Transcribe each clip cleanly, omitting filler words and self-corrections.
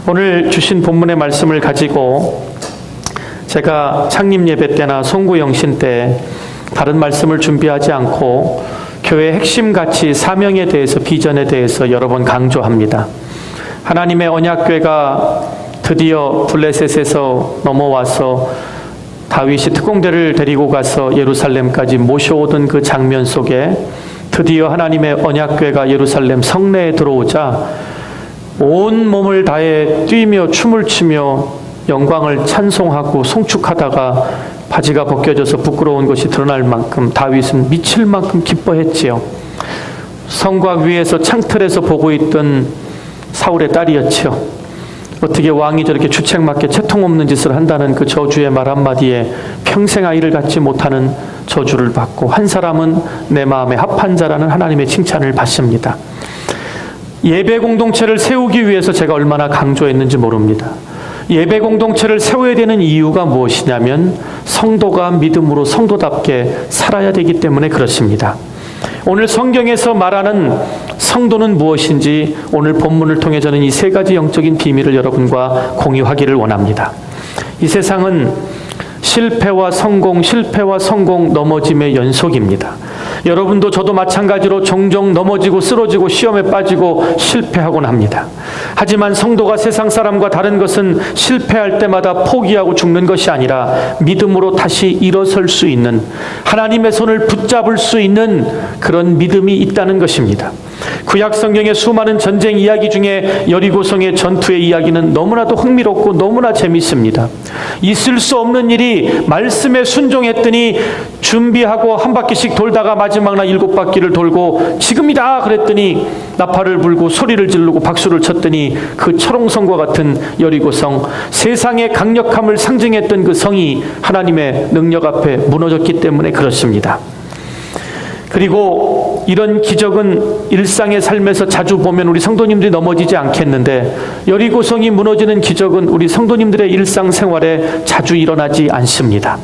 오늘 주신 본문의 말씀을 가지고 제가 창립 예배 때나 송구 영신 때 다른 말씀을 준비하지 않고 교회의 핵심 가치, 사명에 대해서, 비전에 대해서 여러 번 강조합니다. 하나님의 언약궤가 드디어 블레셋에서 넘어와서 다윗이 특공대를 데리고 가서 예루살렘까지 모셔오던 그 장면 속에 드디어 하나님의 언약궤가 예루살렘 성내에 들어오자 온 몸을 다해 뛰며 춤을 추며 영광을 찬송하고 송축하다가 바지가 벗겨져서 부끄러운 것이 드러날 만큼 다윗은 미칠 만큼 기뻐했지요. 성곽 위에서 창틀에서 보고 있던 사울의 딸이었지요. 어떻게 왕이 저렇게 주책맞게 채통 없는 짓을 한다는 그 저주의 말 한마디에 평생 아이를 갖지 못하는 저주를 받고, 한 사람은 내 마음에 합한 자라는 하나님의 칭찬을 받습니다. 예배 공동체를 세우기 위해서 제가 얼마나 강조했는지 모릅니다. 예배 공동체를 세워야 되는 이유가 무엇이냐면 성도가 믿음으로 성도답게 살아야 되기 때문에 그렇습니다. 오늘 성경에서 말하는 성도는 무엇인지 오늘 본문을 통해 저는 이 세 가지 영적인 비밀을 여러분과 공유하기를 원합니다. 이 세상은 실패와 성공, 실패와 성공, 넘어짐의 연속입니다. 여러분도 저도 마찬가지로 종종 넘어지고 쓰러지고 시험에 빠지고 실패하곤 합니다. 하지만 성도가 세상 사람과 다른 것은 실패할 때마다 포기하고 죽는 것이 아니라 믿음으로 다시 일어설 수 있는, 하나님의 손을 붙잡을 수 있는 그런 믿음이 있다는 것입니다. 구약 성경의 수많은 전쟁 이야기 중에 여리고성의 전투의 이야기는 너무나도 흥미롭고 너무나 재밌습니다. 있을 수 없는 일이 말씀에 순종했더니 준비하고 한 바퀴씩 돌다가 마지막 날 7바퀴를 돌고 지금이다 그랬더니 나팔을 불고 소리를 지르고 박수를 쳤더니 그 철옹성과 같은 여리고성, 세상의 강력함을 상징했던 그 성이 하나님의 능력 앞에 무너졌기 때문에 그렇습니다. 그리고 이런 기적은 일상의 삶에서 자주 보면 우리 성도님들이 넘어지지 않겠는데, 여리고성이 무너지는 기적은 우리 성도님들의 일상생활에 자주 일어나지 않습니다.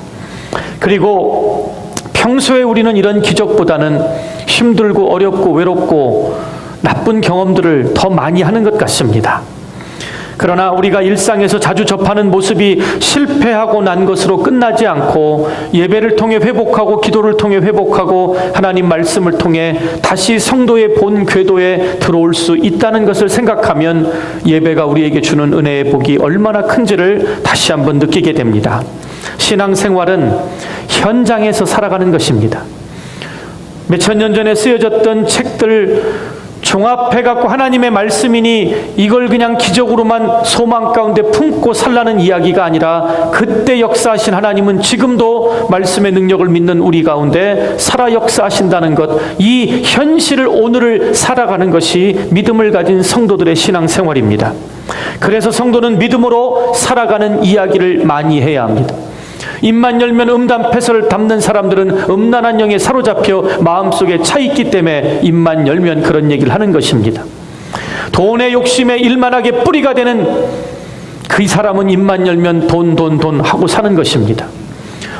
그리고 평소에 우리는 이런 기적보다는 힘들고 어렵고 외롭고 나쁜 경험들을 더 많이 하는 것 같습니다. 그러나 우리가 일상에서 자주 접하는 모습이 실패하고 난 것으로 끝나지 않고 예배를 통해 회복하고 기도를 통해 회복하고 하나님 말씀을 통해 다시 성도의 본 궤도에 들어올 수 있다는 것을 생각하면 예배가 우리에게 주는 은혜의 복이 얼마나 큰지를 다시 한번 느끼게 됩니다. 신앙생활은 현장에서 살아가는 것입니다. 몇천 년 전에 쓰여졌던 책들 종합해갖고 하나님의 말씀이니 이걸 그냥 기적으로만 소망 가운데 품고 살라는 이야기가 아니라, 그때 역사하신 하나님은 지금도 말씀의 능력을 믿는 우리 가운데 살아 역사하신다는 것, 이 현실을 오늘을 살아가는 것이 믿음을 가진 성도들의 신앙생활입니다. 그래서 성도는 믿음으로 살아가는 이야기를 많이 해야 합니다. 입만 열면 음담패설을 담는 사람들은 음란한 영에 사로잡혀 마음속에 차 있기 때문에 입만 열면 그런 얘기를 하는 것입니다. 돈의 욕심에 일만하게 뿌리가 되는 그 사람은 입만 열면 돈 하고 사는 것입니다.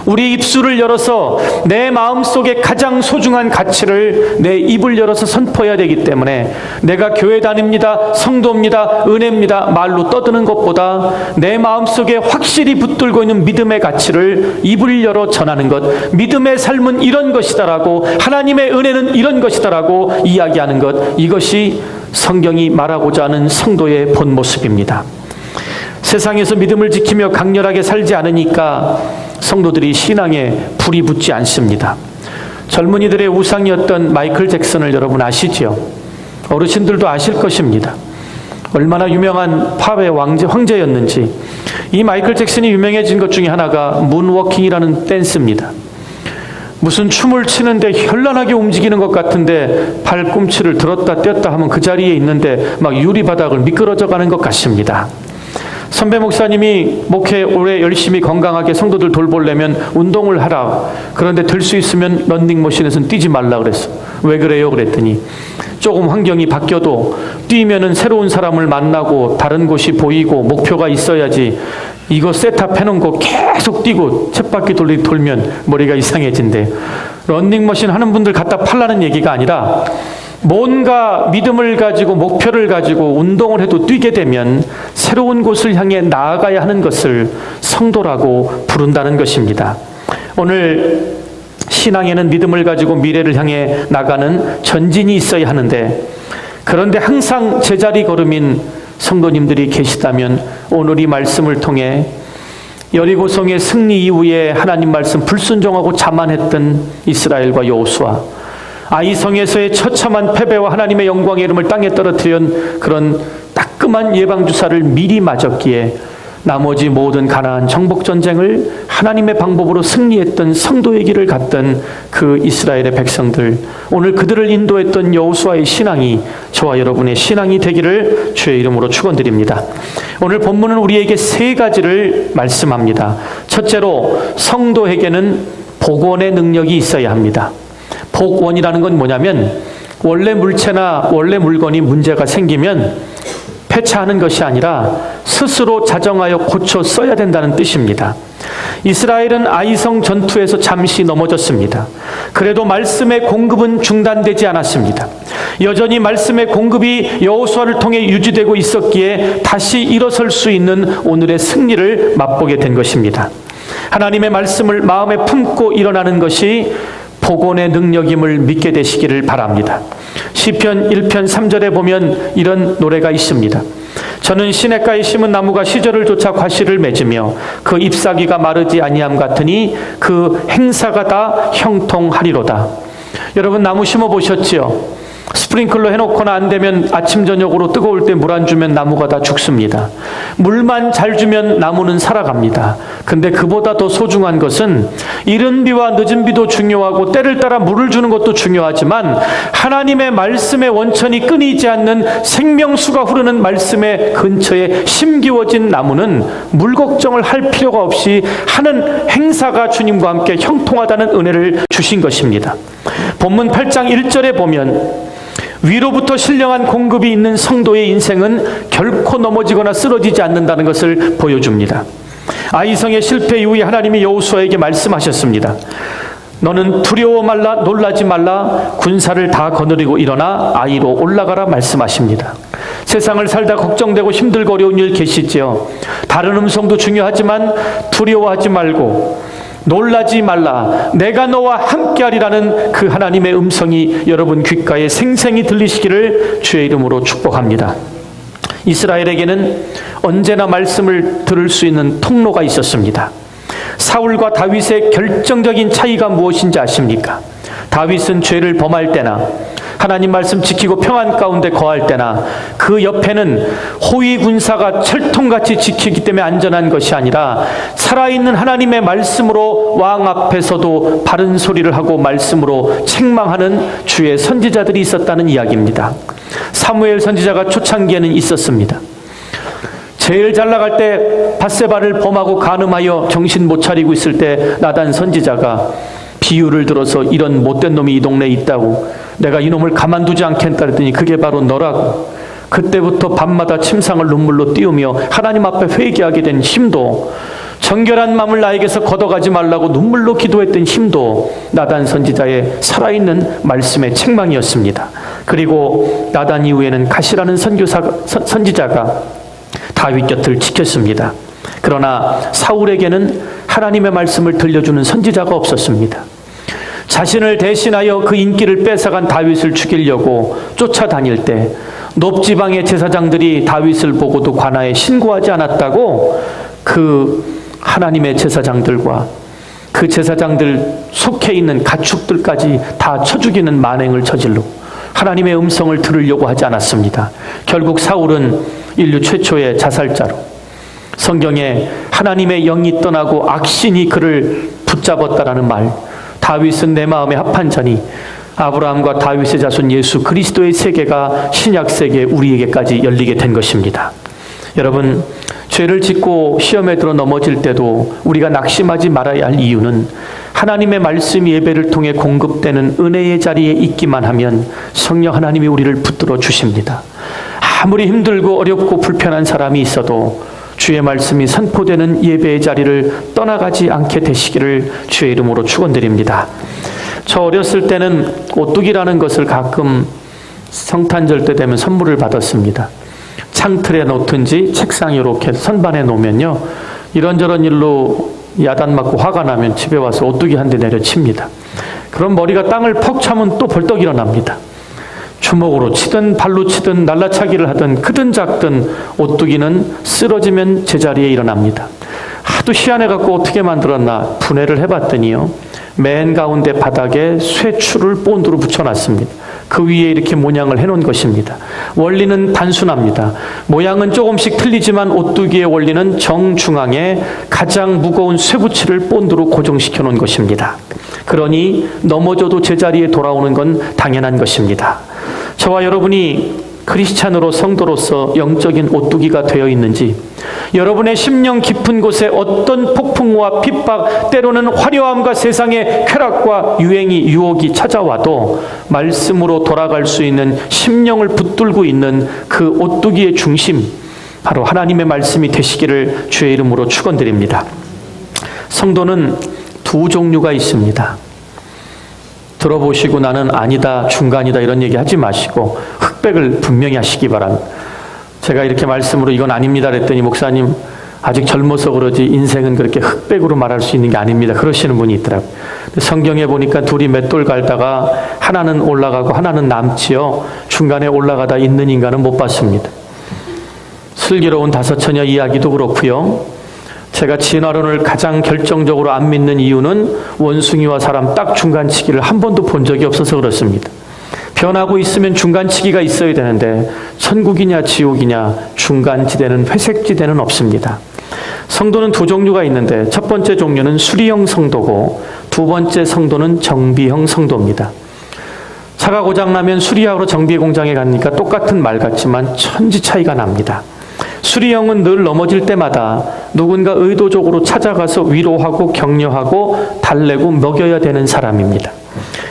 우리 입술을 열어서 내 마음속에 가장 소중한 가치를 내 입을 열어서 선포해야 되기 때문에, 내가 교회 다닙니다, 성도입니다, 은혜입니다 말로 떠드는 것보다 내 마음속에 확실히 붙들고 있는 믿음의 가치를 입을 열어 전하는 것, 믿음의 삶은 이런 것이다라고, 하나님의 은혜는 이런 것이다라고 이야기하는 것, 이것이 성경이 말하고자 하는 성도의 본 모습입니다. 세상에서 믿음을 지키며 강렬하게 살지 않으니까 성도들이 신앙에 불이 붙지 않습니다. 젊은이들의 우상이었던 마이클 잭슨을 여러분 아시죠? 어르신들도 아실 것입니다. 얼마나 유명한 팝의 황제였는지. 이 마이클 잭슨이 유명해진 것 중에 하나가 문워킹이라는 댄스입니다. 무슨 춤을 추는데 현란하게 움직이는 것 같은데 발꿈치를 들었다 뗐다 하면 그 자리에 있는데 막 유리바닥을 미끄러져 가는 것 같습니다. 선배 목사님이 목회 오래 열심히 건강하게 성도들 돌보려면 운동을 하라. 그런데 들 수 있으면 런닝머신에서는 뛰지 말라 그랬어. 왜 그래요? 그랬더니 조금 환경이 바뀌어도 뛰면은 새로운 사람을 만나고 다른 곳이 보이고 목표가 있어야지, 이거 셋업해놓은 거 계속 뛰고 쳇바퀴 돌면 머리가 이상해진대. 런닝머신 하는 분들 갖다 팔라는 얘기가 아니라, 뭔가 믿음을 가지고 목표를 가지고 운동을 해도 뛰게 되면 새로운 곳을 향해 나아가야 하는 것을 성도라고 부른다는 것입니다. 오늘 신앙에는 믿음을 가지고 미래를 향해 나가는 전진이 있어야 하는데, 그런데 항상 제자리 걸음인 성도님들이 계시다면 오늘 이 말씀을 통해 여리고성의 승리 이후에 하나님 말씀 불순종하고 자만했던 이스라엘과 여호수아, 아이성에서의 처참한 패배와 하나님의 영광의 이름을 땅에 떨어뜨린 그런 따끔한 예방주사를 미리 맞았기에 나머지 모든 가나안 정복전쟁을 하나님의 방법으로 승리했던 성도의 길을 갔던 그 이스라엘의 백성들, 오늘 그들을 인도했던 여호수아의 신앙이 저와 여러분의 신앙이 되기를 주의 이름으로 축원드립니다. 오늘 본문은 우리에게 세 가지를 말씀합니다. 첫째로, 성도에게는 복원의 능력이 있어야 합니다. 복원이라는 건 뭐냐면, 원래 물체나 원래 물건이 문제가 생기면 폐차하는 것이 아니라 스스로 자정하여 고쳐 써야 된다는 뜻입니다. 이스라엘은 아이성 전투에서 잠시 넘어졌습니다. 그래도 말씀의 공급은 중단되지 않았습니다. 여전히 말씀의 공급이 여호수아를 통해 유지되고 있었기에 다시 일어설 수 있는 오늘의 승리를 맛보게 된 것입니다. 하나님의 말씀을 마음에 품고 일어나는 것이 복원의 능력임을 믿게 되시기를 바랍니다. 시편 1편 3절에 보면 이런 노래가 있습니다. 저는 시냇가에 심은 나무가 시절을 쫓아 과실을 맺으며 그 잎사귀가 마르지 아니함 같으니 그 행사가 다 형통하리로다. 여러분, 나무 심어 보셨지요? 스프링클러 해놓거나 안 되면 아침 저녁으로 뜨거울 때 물 안 주면 나무가 다 죽습니다. 물만 잘 주면 나무는 살아갑니다. 근데 그보다 더 소중한 것은 이른 비와 늦은 비도 중요하고 때를 따라 물을 주는 것도 중요하지만 하나님의 말씀의 원천이 끊이지 않는 생명수가 흐르는 말씀의 근처에 심기워진 나무는 물 걱정을 할 필요가 없이 하는 행사가 주님과 함께 형통하다는 은혜를 주신 것입니다. 본문 8장 1절에 보면 위로부터 신령한 공급이 있는 성도의 인생은 결코 넘어지거나 쓰러지지 않는다는 것을 보여줍니다. 아이성의 실패 이후에 하나님이 여호수아에게 말씀하셨습니다. 너는 두려워 말라, 놀라지 말라, 군사를 다 거느리고 일어나 아이로 올라가라 말씀하십니다. 세상을 살다 걱정되고 힘들고 어려운 일 계시지요. 다른 음성도 중요하지만 두려워하지 말고 놀라지 말라, 내가 너와 함께하리라는 그 하나님의 음성이 여러분 귓가에 생생히 들리시기를 주의 이름으로 축복합니다. 이스라엘에게는 언제나 말씀을 들을 수 있는 통로가 있었습니다. 사울과 다윗의 결정적인 차이가 무엇인지 아십니까? 다윗은 죄를 범할 때나 하나님 말씀 지키고 평안 가운데 거할 때나 그 옆에는 호위 군사가 철통같이 지키기 때문에 안전한 것이 아니라 살아있는 하나님의 말씀으로 왕 앞에서도 바른 소리를 하고 말씀으로 책망하는 주의 선지자들이 있었다는 이야기입니다. 사무엘 선지자가 초창기에는 있었습니다. 제일 잘 나갈 때 밧세바를 범하고 간음하여 정신 못 차리고 있을 때 나단 선지자가 비유를 들어서 이런 못된 놈이 이 동네에 있다고, 내가 이놈을 가만두지 않겠다 그랬더니 그게 바로 너라고. 그때부터 밤마다 침상을 눈물로 띄우며 하나님 앞에 회개하게 된 힘도, 정결한 마음을 나에게서 걷어가지 말라고 눈물로 기도했던 힘도 나단 선지자의 살아있는 말씀의 책망이었습니다. 그리고 나단 이후에는 가시라는 선지자가 다윗 곁을 지켰습니다. 그러나 사울에게는 하나님의 말씀을 들려주는 선지자가 없었습니다. 자신을 대신하여 그 인기를 뺏어간 다윗을 죽이려고 쫓아다닐 때 높지방의 제사장들이 다윗을 보고도 관아에 신고하지 않았다고 그 하나님의 제사장들과 그 제사장들 속해 있는 가축들까지 다 쳐 죽이는 만행을 저질러 하나님의 음성을 들으려고 하지 않았습니다. 결국 사울은 인류 최초의 자살자로, 성경에 하나님의 영이 떠나고 악신이 그를 붙잡았다라는 말, 다윗은 내 마음에 합한 자니, 아브라함과 다윗의 자손 예수 그리스도의 세계가 신약 세계 우리에게까지 열리게 된 것입니다. 여러분, 죄를 짓고 시험에 들어 넘어질 때도 우리가 낙심하지 말아야 할 이유는 하나님의 말씀이 예배를 통해 공급되는 은혜의 자리에 있기만 하면 성령 하나님이 우리를 붙들어 주십니다. 아무리 힘들고 어렵고 불편한 사람이 있어도 주의 말씀이 선포되는 예배의 자리를 떠나가지 않게 되시기를 주의 이름으로 축원드립니다. 저 어렸을 때는 오뚜기라는 것을 가끔 성탄절 때 되면 선물을 받았습니다. 창틀에 놓든지 책상에 이렇게 선반에 놓으면요, 이런저런 일로 야단 맞고 화가 나면 집에 와서 오뚜기 한 대 내려칩니다. 그럼 머리가 땅을 퍽 차면 또 벌떡 일어납니다. 주먹으로 치든 발로 치든 날라차기를 하든 크든 작든 오뚜기는 쓰러지면 제자리에 일어납니다. 하도 희한해갖고 어떻게 만들었나 분해를 해봤더니요, 맨 가운데 바닥에 쇠추를 본드로 붙여놨습니다. 그 위에 이렇게 모양을 해놓은 것입니다. 원리는 단순합니다. 모양은 조금씩 틀리지만 오뚜기의 원리는 정중앙에 가장 무거운 쇠붙이를 본드로 고정시켜 놓은 것입니다. 그러니 넘어져도 제자리에 돌아오는 건 당연한 것입니다. 저와 여러분이 크리스찬으로 성도로서 영적인 오뚜기가 되어 있는지, 여러분의 심령 깊은 곳에 어떤 폭풍과 핍박, 때로는 화려함과 세상의 쾌락과 유행이, 유혹이 찾아와도 말씀으로 돌아갈 수 있는 심령을 붙들고 있는 그 오뚜기의 중심, 바로 하나님의 말씀이 되시기를 주의 이름으로 축원드립니다. 성도는 두 종류가 있습니다. 들어보시고 나는 아니다, 중간이다 이런 얘기 하지 마시고 흑백을 분명히 하시기 바랍니다. 제가 이렇게 말씀으로 이건 아닙니다 그랬더니, 목사님 아직 젊어서 그러지 인생은 그렇게 흑백으로 말할 수 있는 게 아닙니다, 그러시는 분이 있더라고요. 성경에 보니까 둘이 맷돌 갈다가 하나는 올라가고 하나는 남지요, 중간에 올라가다 있는 인간은 못 봤습니다. 슬기로운 다섯 처녀 이야기도 그렇고요, 제가 진화론을 가장 결정적으로 안 믿는 이유는 원숭이와 사람 딱 중간치기를 한 번도 본 적이 없어서 그렇습니다. 변하고 있으면 중간치기가 있어야 되는데 천국이냐 지옥이냐 중간지대는, 회색지대는 없습니다. 성도는 두 종류가 있는데, 첫 번째 종류는 수리형 성도고 두 번째 성도는 정비형 성도입니다. 차가 고장나면 수리하러 정비 공장에 가니까 똑같은 말 같지만 천지 차이가 납니다. 수리형은 늘 넘어질 때마다 누군가 의도적으로 찾아가서 위로하고 격려하고 달래고 먹여야 되는 사람입니다.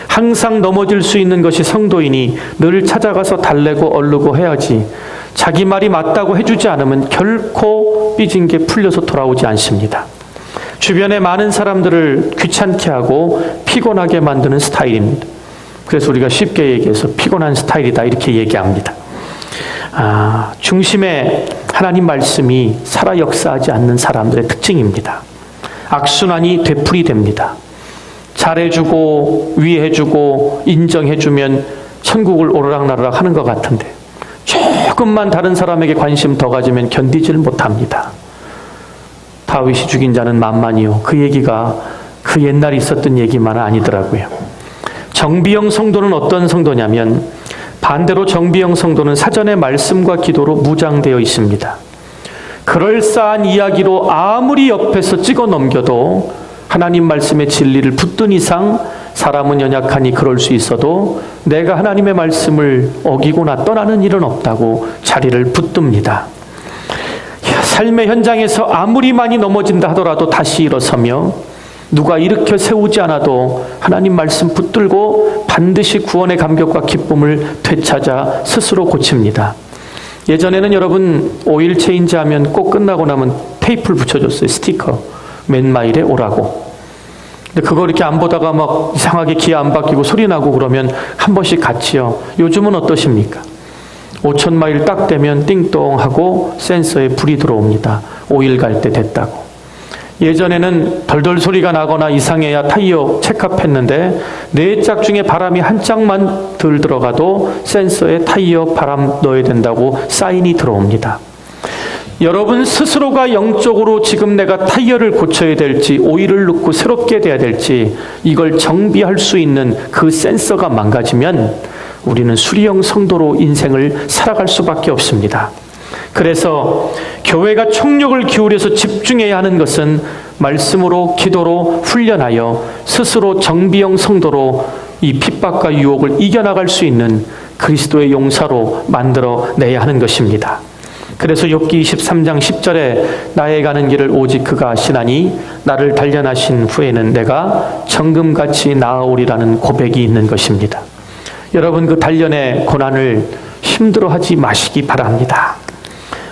항상 넘어질 수 있는 것이 성도이니 늘 찾아가서 달래고 얼르고 해야지, 자기 말이 맞다고 해주지 않으면 결코 삐진 게 풀려서 돌아오지 않습니다. 주변에 많은 사람들을 귀찮게 하고 피곤하게 만드는 스타일입니다. 그래서 우리가 쉽게 얘기해서 피곤한 스타일이다 이렇게 얘기합니다. 중심에 하나님 말씀이 살아 역사하지 않는 사람들의 특징입니다. 악순환이 되풀이됩니다. 잘해주고 위해주고 인정해주면 천국을 오르락나르락 하는 것 같은데, 조금만 다른 사람에게 관심 더 가지면 견디질 못합니다. 다윗이 죽인 자는 만만이요, 그 얘기가 그 옛날에 있었던 얘기만은 아니더라고요. 정비형 성도는 어떤 성도냐면, 반대로 정비형 성도는 사전의 말씀과 기도로 무장되어 있습니다. 그럴싸한 이야기로 아무리 옆에서 찍어 넘겨도 하나님 말씀의 진리를 붙든 이상 사람은 연약하니 그럴 수 있어도 내가 하나님의 말씀을 어기거나 떠나는 일은 없다고 자리를 붙듭니다. 삶의 현장에서 아무리 많이 넘어진다 하더라도 다시 일어서며, 누가 일으켜 세우지 않아도 하나님 말씀 붙들고 반드시 구원의 감격과 기쁨을 되찾아 스스로 고칩니다. 예전에는 여러분 오일 체인지 하면 꼭 끝나고 나면 테이프를 붙여줬어요. 스티커. 몇 마일에 오라고. 근데 그거 이렇게 안 보다가 막 이상하게 기아 안 바뀌고 소리 나고 그러면 한 번씩 같이요. 요즘은 어떠십니까? 5,000마일 딱 되면 띵동 하고 센서에 불이 들어옵니다. 오일 갈 때 됐다고. 예전에는 덜덜 소리가 나거나 이상해야 타이어 체크업했는데, 네 짝 중에 바람이 한 짝만 덜 들어가도 센서에 타이어 바람 넣어야 된다고 사인이 들어옵니다. 여러분 스스로가 영적으로 지금 내가 타이어를 고쳐야 될지 오일을 넣고 새롭게 돼야 될지 이걸 정비할 수 있는 그 센서가 망가지면 우리는 수리형 성도로 인생을 살아갈 수밖에 없습니다. 그래서 교회가 총력을 기울여서 집중해야 하는 것은 말씀으로 기도로 훈련하여 스스로 정비형 성도로 이 핍박과 유혹을 이겨나갈 수 있는 그리스도의 용사로 만들어내야 하는 것입니다. 그래서 욥기 23장 10절에 나의 가는 길을 오직 그가 아시나니 나를 단련하신 후에는 내가 정금같이 나아오리라는 고백이 있는 것입니다. 여러분 그 단련의 고난을 힘들어하지 마시기 바랍니다.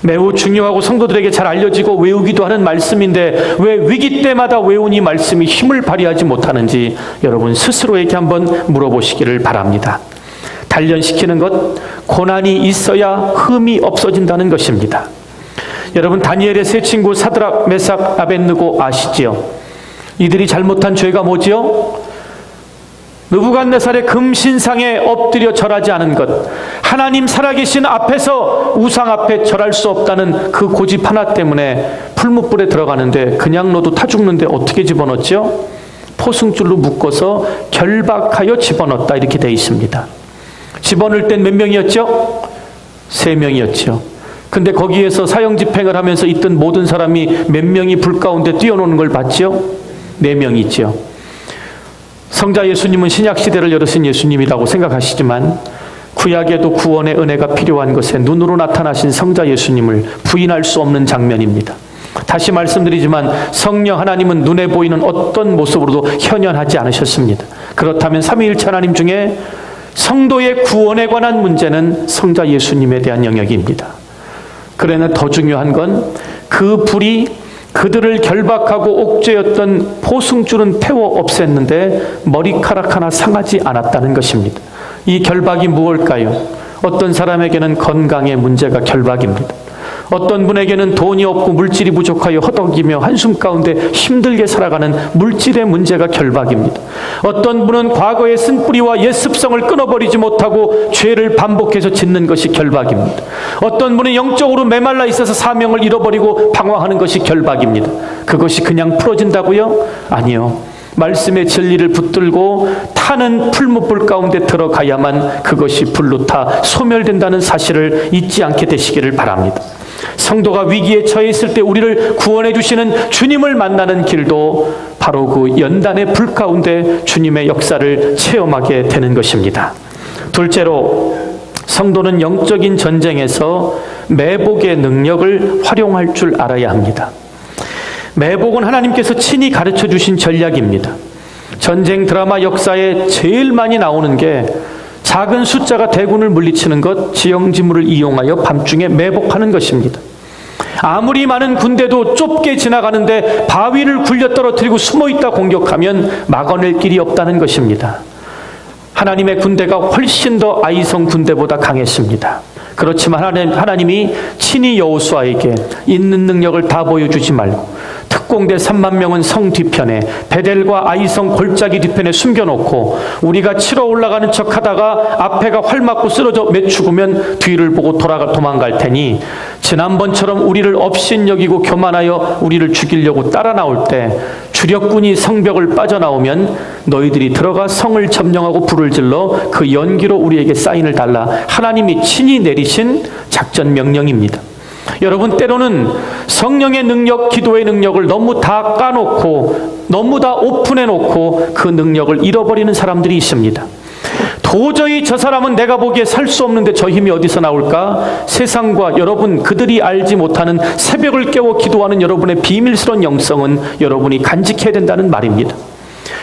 매우 중요하고 성도들에게 잘 알려지고 외우기도 하는 말씀인데 왜 위기 때마다 외우니 말씀이 힘을 발휘하지 못하는지 여러분 스스로에게 한번 물어보시기를 바랍니다. 단련시키는 것, 고난이 있어야 흠이 없어진다는 것입니다. 여러분, 다니엘의 세 친구 사드락, 메삭, 아벳느고 아시지요? 이들이 잘못한 죄가 뭐지요? 느부갓네살의 금신상에 엎드려 절하지 않은 것, 하나님 살아계신 앞에서 우상 앞에 절할 수 없다는 그 고집 하나 때문에 풀무불에 들어가는데 그냥 넣어도 타 죽는데 어떻게 집어넣었죠? 포승줄로 묶어서 결박하여 집어넣었다, 이렇게 되어 있습니다. 집어넣을 땐 몇 명이었죠? 3명이었죠. 근데 거기에서 사형집행을 하면서 있던 모든 사람이 몇 명이 불 가운데 뛰어노는 걸 봤죠? 4명이죠. 성자 예수님은 신약시대를 열으신 예수님이라고 생각하시지만 구약에도 구원의 은혜가 필요한 것에 눈으로 나타나신 성자 예수님을 부인할 수 없는 장면입니다. 다시 말씀드리지만 성령 하나님은 눈에 보이는 어떤 모습으로도 현현하지 않으셨습니다. 그렇다면 삼위일체 하나님 중에 성도의 구원에 관한 문제는 성자 예수님에 대한 영역입니다. 그러나 더 중요한 건 그 불이 그들을 결박하고 옥죄였던 포승줄은 태워 없앴는데 머리카락 하나 상하지 않았다는 것입니다. 이 결박이 무엇일까요? 어떤 사람에게는 건강의 문제가 결박입니다. 어떤 분에게는 돈이 없고 물질이 부족하여 허덕이며 한숨 가운데 힘들게 살아가는 물질의 문제가 결박입니다. 어떤 분은 과거의 쓴뿌리와 옛 습성을 끊어버리지 못하고 죄를 반복해서 짓는 것이 결박입니다. 어떤 분은 영적으로 메말라 있어서 사명을 잃어버리고 방황하는 것이 결박입니다. 그것이 그냥 풀어진다고요? 아니요. 말씀의 진리를 붙들고 타는 풀무불 가운데 들어가야만 그것이 불로 타 소멸된다는 사실을 잊지 않게 되시기를 바랍니다. 성도가 위기에 처해 있을 때 우리를 구원해 주시는 주님을 만나는 길도 바로 그 연단의 불 가운데 주님의 역사를 체험하게 되는 것입니다. 둘째로, 성도는 영적인 전쟁에서 매복의 능력을 활용할 줄 알아야 합니다. 매복은 하나님께서 친히 가르쳐 주신 전략입니다. 전쟁 드라마 역사에 제일 많이 나오는 게 작은 숫자가 대군을 물리치는 것, 지형지물을 이용하여 밤중에 매복하는 것입니다. 아무리 많은 군대도 좁게 지나가는데 바위를 굴려 떨어뜨리고 숨어있다 공격하면 막아낼 길이 없다는 것입니다. 하나님의 군대가 훨씬 더 아이성 군대보다 강했습니다. 그렇지만 하나님이 친히 여호수아에게 있는 능력을 다 보여주지 말고 특공대 3만 명은 성 뒤편에, 베델과 아이성 골짜기 뒤편에 숨겨놓고 우리가 치러 올라가는 척하다가 앞에가 활 맞고 쓰러져 죽으면 뒤를 보고 도망갈 테니 지난번처럼 우리를 업신여기고 교만하여 우리를 죽이려고 따라 나올 때 주력군이 성벽을 빠져나오면 너희들이 들어가 성을 점령하고 불을 질러 그 연기로 우리에게 사인을 달라. 하나님이 친히 내리신 작전 명령입니다. 여러분, 때로는 성령의 능력, 기도의 능력을 너무 다 까놓고 너무 다 오픈해놓고 그 능력을 잃어버리는 사람들이 있습니다. 도저히 저 사람은 내가 보기에 살 수 없는데 저 힘이 어디서 나올까? 세상과 여러분, 그들이 알지 못하는 새벽을 깨워 기도하는 여러분의 비밀스러운 영성은 여러분이 간직해야 된다는 말입니다.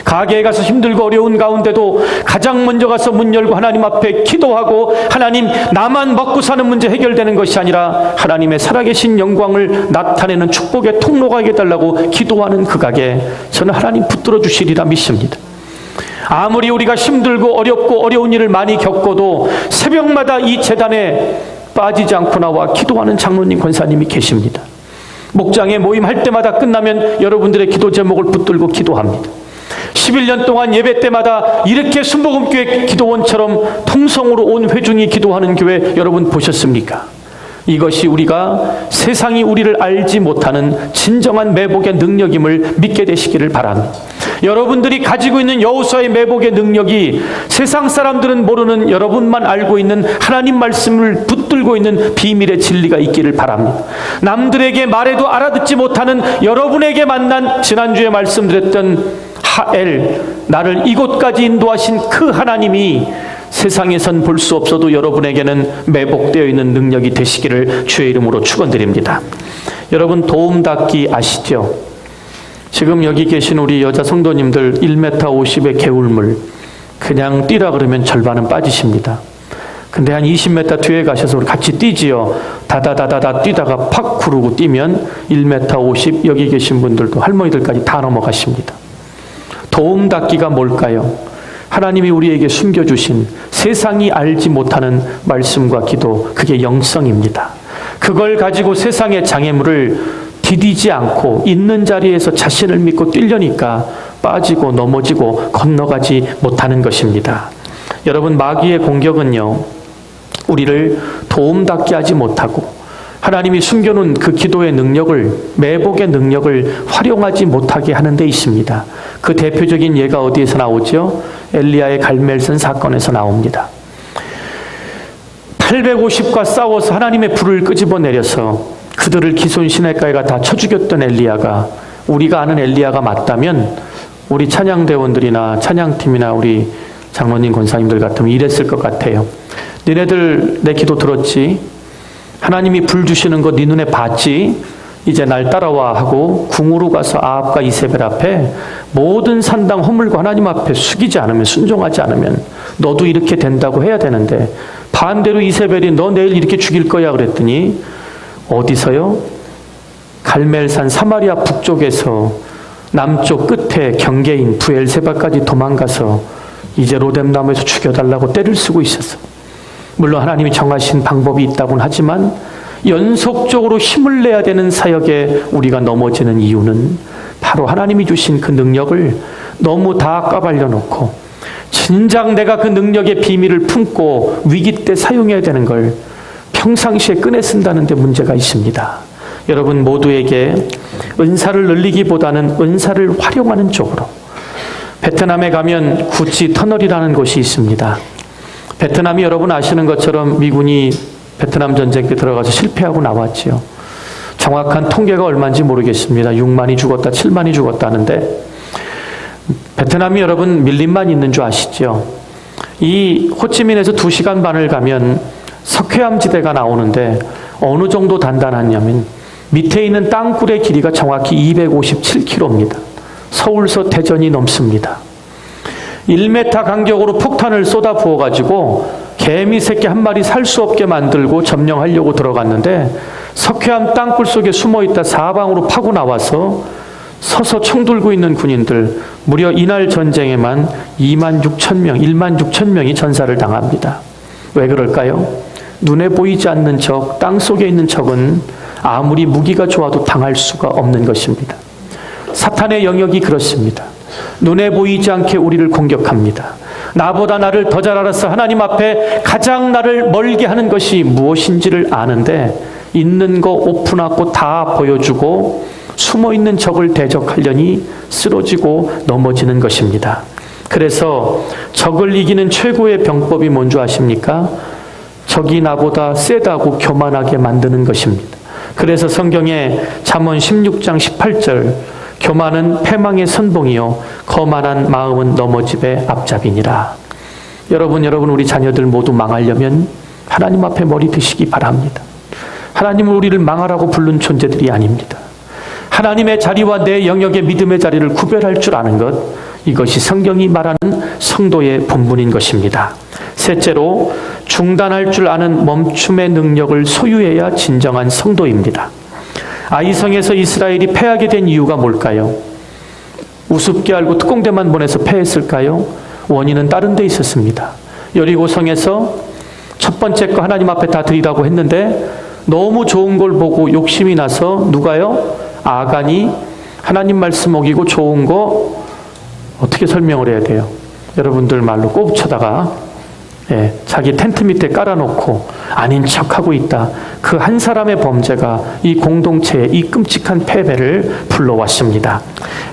가게에 가서 힘들고 어려운 가운데도 가장 먼저 가서 문 열고 하나님 앞에 기도하고, 하나님, 나만 먹고 사는 문제 해결되는 것이 아니라 하나님의 살아계신 영광을 나타내는 축복의 통로가 해달라고 기도하는 그 가게, 저는 하나님 붙들어 주시리라 믿습니다. 아무리 우리가 힘들고 어렵고 어려운 일을 많이 겪어도 새벽마다 이 제단에 빠지지 않고 나와 기도하는 장로님, 권사님이 계십니다. 목장에 모임할 때마다 끝나면 여러분들의 기도 제목을 붙들고 기도합니다. 11년 동안 예배 때마다 이렇게 순복음교회 기도원처럼 통성으로 온 회중이 기도하는 교회 여러분 보셨습니까? 이것이 우리가 세상이 우리를 알지 못하는 진정한 매복의 능력임을 믿게 되시기를 바랍니다. 여러분들이 가지고 있는 여호수아의 매복의 능력이 세상 사람들은 모르는 여러분만 알고 있는 하나님 말씀을 붙들고 있는 비밀의 진리가 있기를 바랍니다. 남들에게 말해도 알아듣지 못하는 여러분에게 만난 지난주에 말씀드렸던 하엘, 나를 이곳까지 인도하신 그 하나님이 세상에선 볼 수 없어도 여러분에게는 매복되어 있는 능력이 되시기를 주의 이름으로 축원드립니다. 여러분, 도움닫기 아시죠? 지금 여기 계신 우리 여자 성도님들 1m 50의 개울물 그냥 뛰라 그러면 절반은 빠지십니다. 근데 한 20m 뒤에 가셔서 우리 같이 뛰지요. 다다다다다 뛰다가 팍 구르고 뛰면 1m 50 여기 계신 분들도 할머니들까지 다 넘어가십니다. 도움닫기가 뭘까요? 하나님이 우리에게 숨겨주신 세상이 알지 못하는 말씀과 기도, 그게 영성입니다. 그걸 가지고 세상의 장애물을 디디지 않고 있는 자리에서 자신을 믿고 뛰려니까 빠지고 넘어지고 건너가지 못하는 것입니다. 여러분, 마귀의 공격은요, 우리를 도움닫게 하지 못하고 하나님이 숨겨놓은 그 기도의 능력을, 매복의 능력을 활용하지 못하게 하는 데 있습니다. 그 대표적인 예가 어디에서 나오죠? 엘리야의 갈멜산 사건에서 나옵니다. 850과 싸워서 하나님의 불을 끄집어내려서 그들을 기손 시냇가에가 다 쳐 죽였던 엘리야가, 우리가 아는 엘리야가 맞다면 우리 찬양대원들이나 찬양팀이나 우리 장로님 권사님들 같으면 이랬을 것 같아요. 너네들 내 기도 들었지? 하나님이 불 주시는 거 네 눈에 봤지? 이제 날 따라와 하고 궁으로 가서 아합과 이세벨 앞에 모든 산당 허물고 하나님 앞에 숙이지 않으면, 순종하지 않으면 너도 이렇게 된다고 해야 되는데, 반대로 이세벨이 너 내일 이렇게 죽일 거야 그랬더니 어디서요? 갈멜산 사마리아 북쪽에서 남쪽 끝에 경계인 부엘세바까지 도망가서 이제 로뎀나무에서 죽여달라고 떼를 쓰고 있었어. 물론 하나님이 정하신 방법이 있다고는 하지만 연속적으로 힘을 내야 되는 사역에 우리가 넘어지는 이유는 바로 하나님이 주신 그 능력을 너무 다 까발려 놓고 진작 내가 그 능력의 비밀을 품고 위기 때 사용해야 되는 걸 평상시에 꺼내 쓴다는 데 문제가 있습니다. 여러분 모두에게 은사를 늘리기보다는 은사를 활용하는 쪽으로, 베트남에 가면 구치 터널이라는 곳이 있습니다. 베트남이 여러분 아시는 것처럼 미군이 베트남 전쟁 때 들어가서 실패하고 나왔지요. 정확한 통계가 얼마인지 모르겠습니다. 6만이 죽었다, 7만이 죽었다는데, 베트남이 여러분 밀림만 있는 줄 아시죠? 이 호치민에서 2시간 반을 가면 석회암지대가 나오는데 어느 정도 단단하냐면 밑에 있는 땅굴의 길이가 정확히 257km입니다. 서울서 대전이 넘습니다. 1m 간격으로 폭탄을 쏟아 부어가지고 개미 새끼 한 마리 살 수 없게 만들고 점령하려고 들어갔는데 석회암 땅굴 속에 숨어있다 사방으로 파고 나와서 서서 총 들고 있는 군인들 무려 이날 전쟁에만 26,000명, 16,000명이 전사를 당합니다. 왜 그럴까요? 눈에 보이지 않는 적, 땅 속에 있는 적은 아무리 무기가 좋아도 당할 수가 없는 것입니다. 사탄의 영역이 그렇습니다. 눈에 보이지 않게 우리를 공격합니다. 나보다 나를 더 잘 알아서 하나님 앞에 가장 나를 멀게 하는 것이 무엇인지를 아는데 있는 거 오픈하고 다 보여주고 숨어있는 적을 대적하려니 쓰러지고 넘어지는 것입니다. 그래서 적을 이기는 최고의 병법이 뭔지 아십니까? 적이 나보다 세다고 교만하게 만드는 것입니다. 그래서 성경에 잠언 16장 18절, 교만은 패망의 선봉이요 거만한 마음은 넘어집의 앞잡이니라. 여러분 우리 자녀들 모두 망하려면 하나님 앞에 머리 드시기 바랍니다. 하나님은 우리를 망하라고 부른 존재들이 아닙니다. 하나님의 자리와 내 영역의 믿음의 자리를 구별할 줄 아는 것, 이것이 성경이 말하는 성도의 본분인 것입니다. 셋째로, 중단할 줄 아는 멈춤의 능력을 소유해야 진정한 성도입니다. 아이성에서 이스라엘이 패하게 된 이유가 뭘까요? 우습게 알고 특공대만 보내서 패했을까요? 원인은 다른 데 있었습니다. 여리고성에서 첫 번째 거 하나님 앞에 다 드리라고 했는데 너무 좋은 걸 보고 욕심이 나서 누가요? 아간이 하나님 말씀 어기고 좋은 거 어떻게 설명을 해야 돼요? 여러분들 말로 꼽쳐다가 자기 텐트 밑에 깔아놓고 아닌 척하고 있다. 그 한 사람의 범죄가 이 공동체의 이 끔찍한 패배를 불러왔습니다.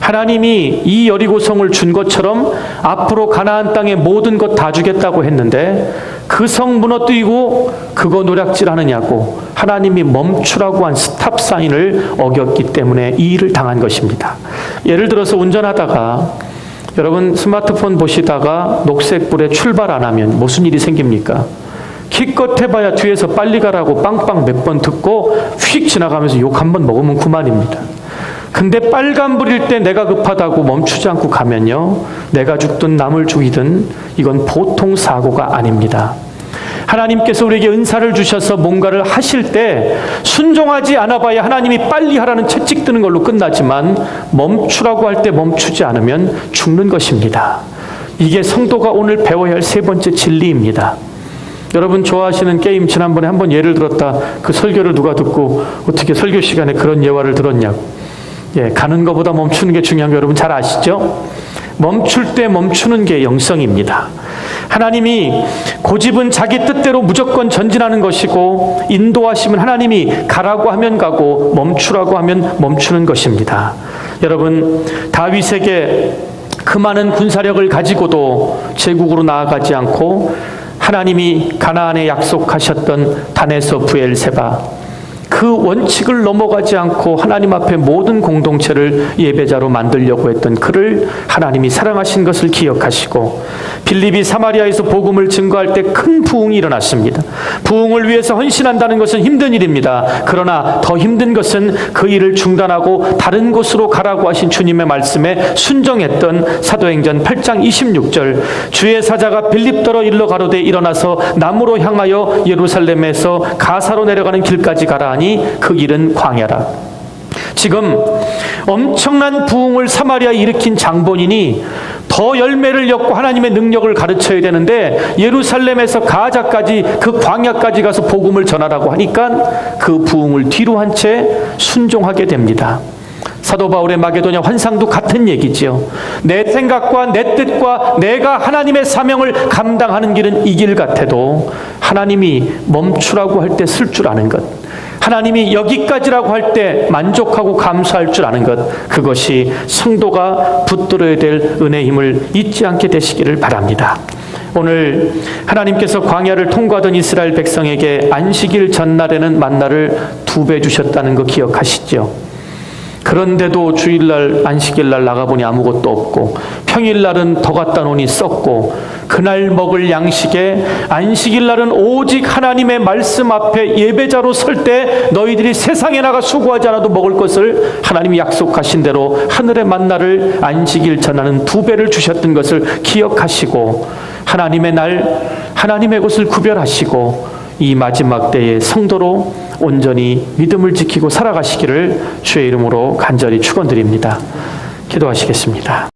하나님이 이 여리고성을 준 것처럼 앞으로 가나안 땅의 모든 것 다 주겠다고 했는데 그 성 무너뜨리고 그거 노략질하느냐고 하나님이 멈추라고 한 스탑 사인을 어겼기 때문에 이 일을 당한 것입니다. 예를 들어서 운전하다가 여러분 스마트폰 보시다가 녹색불에 출발 안 하면 무슨 일이 생깁니까? 기껏 해봐야 뒤에서 빨리 가라고 빵빵 몇 번 듣고 휙 지나가면서 욕 한 번 먹으면 그만입니다. 근데 빨간불일 때 내가 급하다고 멈추지 않고 가면요, 내가 죽든 남을 죽이든 이건 보통 사고가 아닙니다. 하나님께서 우리에게 은사를 주셔서 뭔가를 하실 때 순종하지 않아봐야 하나님이 빨리 하라는 채찍 드는 걸로 끝나지만 멈추라고 할 때 멈추지 않으면 죽는 것입니다. 이게 성도가 오늘 배워야 할 세 번째 진리입니다. 여러분 좋아하시는 게임 지난번에 한번 예를 들었다. 그 설교를 누가 듣고 어떻게 설교 시간에 그런 예화를 들었냐고. 가는 것보다 멈추는 게 중요한 거 여러분 잘 아시죠? 멈출 때 멈추는 게 영성입니다. 하나님이 고집은 자기 뜻대로 무조건 전진하는 것이고 인도하시면 하나님이 가라고 하면 가고 멈추라고 하면 멈추는 것입니다. 여러분 다윗에게 그 많은 군사력을 가지고도 제국으로 나아가지 않고 하나님이 가나안에 약속하셨던 단에서 브엘세바 그 원칙을 넘어가지 않고 하나님 앞에 모든 공동체를 예배자로 만들려고 했던 그를 하나님이 사랑하신 것을 기억하시고 빌립이 사마리아에서 복음을 증거할 때 큰 부흥이 일어났습니다. 부흥을 위해서 헌신한다는 것은 힘든 일입니다. 그러나 더 힘든 것은 그 일을 중단하고 다른 곳으로 가라고 하신 주님의 말씀에 순종했던 사도행전 8장 26절 주의 사자가 빌립더러 일러 가로되 일어나서 남으로 향하여 예루살렘에서 가사로 내려가는 길까지 가라 하니 그 길은 광야라. 지금 엄청난 부흥을 사마리아에 일으킨 장본인이 더 열매를 엿고 하나님의 능력을 가르쳐야 되는데 예루살렘에서 가자까지 그 광야까지 가서 복음을 전하라고 하니까 그 부흥을 뒤로 한 채 순종하게 됩니다. 사도 바울의 마게도냐 환상도 같은 얘기지요. 내 생각과 내 뜻과 내가 하나님의 사명을 감당하는 길은 이 길 같아도 하나님이 멈추라고 할 때 쓸 줄 아는 것, 하나님이 여기까지라고 할 때 만족하고 감사할 줄 아는 것, 그것이 성도가 붙들어야 될 은혜의 힘을 잊지 않게 되시기를 바랍니다. 오늘 하나님께서 광야를 통과하던 이스라엘 백성에게 안식일 전날에는 만나를 2배 주셨다는 거 기억하시죠? 그런데도 주일날 안식일날 나가보니 아무것도 없고 평일날은 더 갖다 놓으니 썩고 그날 먹을 양식에 안식일날은 오직 하나님의 말씀 앞에 예배자로 설 때 너희들이 세상에 나가 수고하지 않아도 먹을 것을 하나님이 약속하신 대로 하늘의 만나를 안식일 전하는 2배를 주셨던 것을 기억하시고 하나님의 날 하나님의 것을 구별하시고 이 마지막 때의 성도로 온전히 믿음을 지키고 살아가시기를 주의 이름으로 간절히 축원드립니다. 기도하시겠습니다.